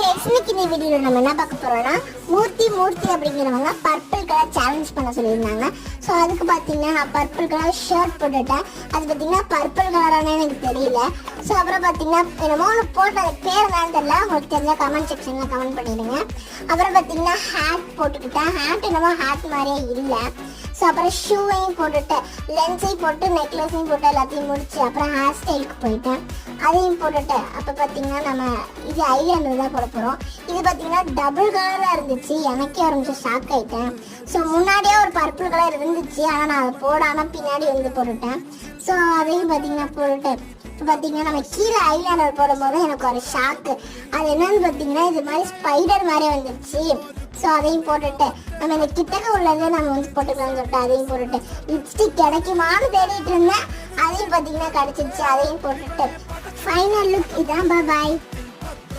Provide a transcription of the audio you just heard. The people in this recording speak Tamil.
இன்னைக்கு இந்த வீடியோல நம்ம என்ன பார்க்க போறோம்னா மூர்த்தி அப்படிங்கிறவங்க பர்பிள் கலர் சேலஞ்ச் பண்ண சொல்லியிருந்தாங்க. ஸோ அதுக்கு பார்த்தீங்கன்னா நான் பர்பிள் கலர் ஷர்ட் போட்டுட்டேன். அது பார்த்தீங்கன்னா பர்பிள் கலரானு எனக்கு தெரியல. ஸோ அப்புறம் பார்த்தீங்கன்னா என்னமோ ஒன்று போட்டு அது பேர் என்னன்னு தெரியல, உங்களுக்கு தெரிஞ்ச கமெண்ட் செக்ஷனில் கமெண்ட் பண்ணிடுங்க. அப்புறம் பார்த்தீங்கன்னா ஹேட் போட்டுக்கிட்டேன். ஹேட் என்னமோ ஹேட் மாதிரியே இல்லை. ஸோ அப்புறம் ஷூவையும் போட்டுட்டு லென்ஸையும் போட்டு நெக்லஸையும் போட்டு எல்லாத்தையும் முடிச்சு அப்புறம் ஹேர் ஸ்டைலுக்கு போயிட்டேன். அதையும் போட்டுட்டு அப்போ பார்த்தீங்கன்னா நம்ம இது ஐலாண்டர் தான் போட போகிறோம். இது பார்த்தீங்கன்னா டபுள் கலராக இருந்துச்சு. எனக்கே ஒரு ஷாக் ஆகிட்டேன். ஸோ முன்னாடியே ஒரு பர்பிள் கலர் இருந்துச்சு, ஆனால் நான் அதை போடாமல் பின்னாடி வந்து போட்டுட்டேன். ஸோ அதையும் பார்த்தீங்கன்னா போட்டுட்டு இப்போ பார்த்தீங்கன்னா நம்ம கீழே ஐலாண்டர் போடும்போது எனக்கு ஒரு ஷாக்கு. அது என்னன்னு பார்த்தீங்கன்னா இது மாதிரி ஸ்பைடர் மாதிரி வந்துடுச்சு. ஸோ அதையும் போட்டுட்டு நம்ம இந்த கிட்டக்க உள்ளதை நம்ம வந்து போட்டுக்கலாம்னு சொல்லிட்டு அதையும் போட்டுட்டு லிப்ஸ்டிக் கிடைக்குமான்னு தேடிட்டு இருந்தேன். அதையும் பார்த்தீங்கன்னா கிடச்சிருச்சு. அதையும் போட்டுட்டு ஃபைனல் லுக் இதான். பாய்.